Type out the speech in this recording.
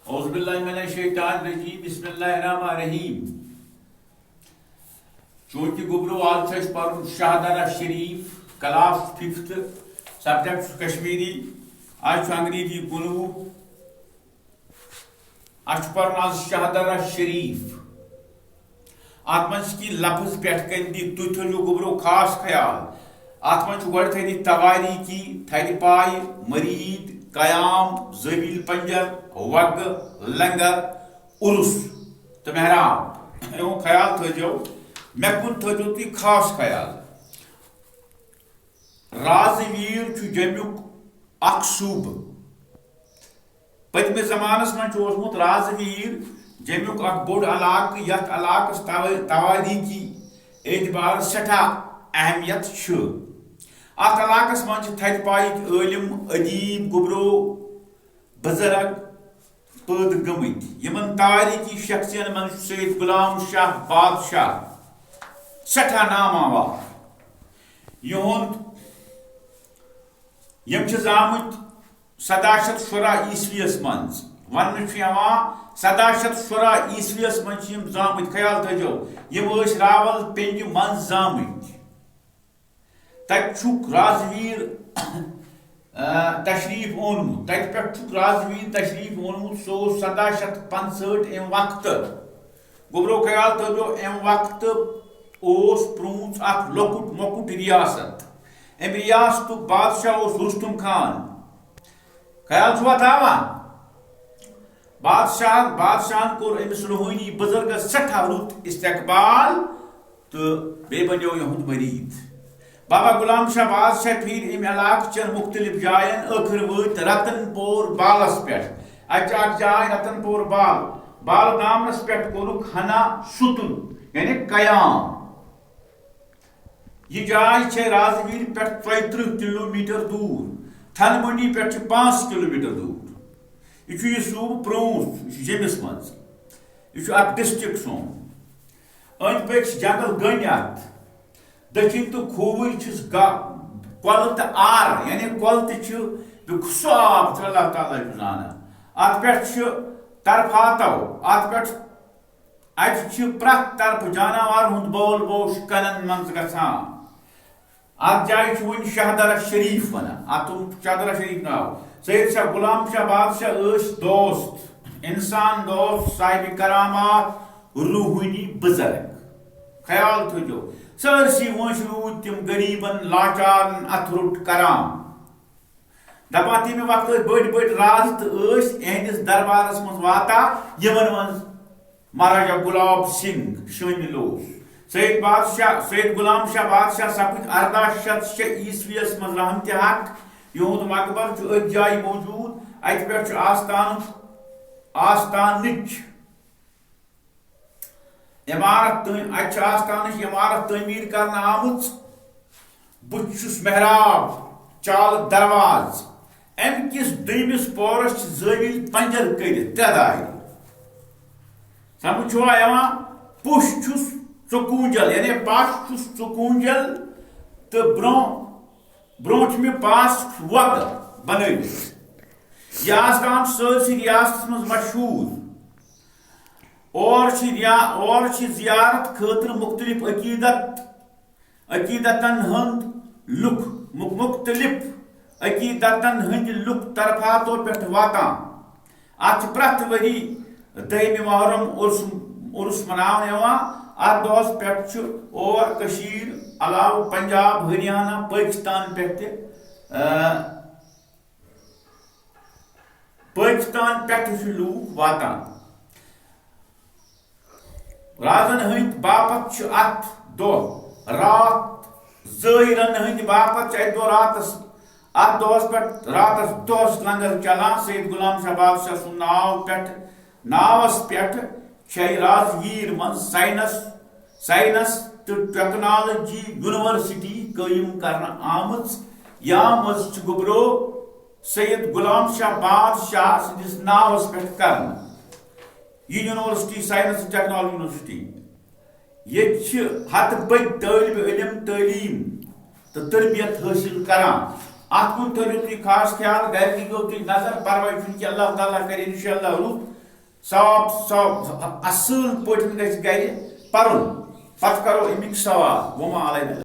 اعوذ باللہ من الشیطان الرجیم بسم اللہ الرحمن الرحیم چونکہ گبرو آج سے پڑھن شاہدرہ شریف کلاس 5th سبجیکٹ کشمیری آج انگریزی 19 آج پڑھن آج شاہدرہ شریف آتمنش کی لفظ پیٹھ کن دی تیتھلو گبرو خاص خیال آتمنش گوڑ تھے دی تواری کی تھے پائی مرید قیام زویل پنجر وگ لنگر عرس تو محراب ایون خیال تھے جو میں کن تھے جو تی خاص خیال رازویر چو جمیک اقصوب پتم زمانس من چوزمت رازویر جمیک اک بوڑ علاقہ یت علاقس تواریخی کی اعتبار سٹھا اہمیت چھ ات علاقس من تھد پائک عالم ادیب گبرو بزرگ پید گمت یمن تاریخی شخصین من سید غلام شاہ بادشاہ سٹھا نام آوار یہند یم زامت 1716 عیسویس من ون سداشت شرہ عیسویس من زامت خیال تھو یم راول پنج من زامت تک رازویر تشریف اونمت تت پہ رازویر تشریف اونمت سو 1765 ام وقت گبرو خیال تھو ام وقت اس پرونس اخ لکٹ مکٹ ریاست ام ریاست بادشاہ اس رستم خان خیال چھوا تھاوان بادشاہ کور امس روحانی بزرگ سٹھا رت استقبال تو بے بنو یہند مرید بابا غلام شاہ بادشاہ پھر ام علاقہ چن مختلف جائن ٲخر وٲتۍ رتن پور بالس پہ اچ جائے رتن پور بال نامس پہ کورک ہنا ستن یعنی قیام یہ جائے چھ رازویر پہ 34 کلومیٹر دور تھن منڈی پہ 5 کلومیٹر دور یہ صوبہ پرونس جمس من یہ اک ڈسٹرکٹ سون اند پک جنگل گنت دچن تو کھوور کل تو آر یعنی کل سہ آب اللہ تعالیٰ زانا ات پہ طرفاتو ات پہ اتہ پرت طرف جانور ہند بول بوش کنن من گھان ات جائے ون شاہدرہ شریف ونان ات شاہدرہ شریف ناو سید شاہ غلام شاہ بادشاہ دوست انسان دوست صاحب کرامات روحانی بزرگ خیال تھو سرسی ونش رود تم غریبن لاچارن ات رٹ کرام دپان تمہ وقت بڑ راز تو اہندس دربارس من واتا یمن من مہاراجا گلاب سنگھ شامل سید غلام شاہ بادشاہ سپد 1806 عیسویس من رحمتِ حق یہند مقبر ات جائے موجود ات پہ آستانچ عمارت آستانچ عمارت تعمیر کرنا آمت بچس محراب چال درواز ام کس دویمس پورس زویل پنجر کرت تدائر سمجھ چھوا یوان پش چھس ژکونجل یعنی پاش چھس ژکونجل تو برونٹ میں پاس وگ بنوت یہ آستان سرسی ریاست من مشہور اور زیارت خاطر مختلف عقیدتن ہند لک طرفاتو پہ واتان ات پرت وری دہم محرم عرس مناو ات دہس پہ اور کشیر علاوہ پنجاب ہریانہ پاکستان پہ لوگ واتان رازن ہند باپت ات دہ رات ظاہرن ہند باپت ات دہ راتس ات دہس پہ راتس دہس لنگر چلان سید غلام شاہ بادشاہ سن ناوس پہ رازویر من سائنس تو ٹیکنالوجی یونیورسٹی قائم کرنا آمت یا مز گبرو سید غلام شاہ بادشاہ سندس ناوس پہ کرنا یہ یونیورسٹی سائنس ٹیکنالوجی یونیورسٹی یہ ہتھ بد طالب علم تعلیم تو تربیت حاصل کران ات کن تھو تھی خاص خیال گھر دیو تھی نظر پرواہ چھ کہ اللہ تعالیٰ کر انشاءاللہ رُت صاف صاف اصل پٲٹھۍ گژھِ گھرِ پرُن پتہٕ کرو امیُک سوال وما علینا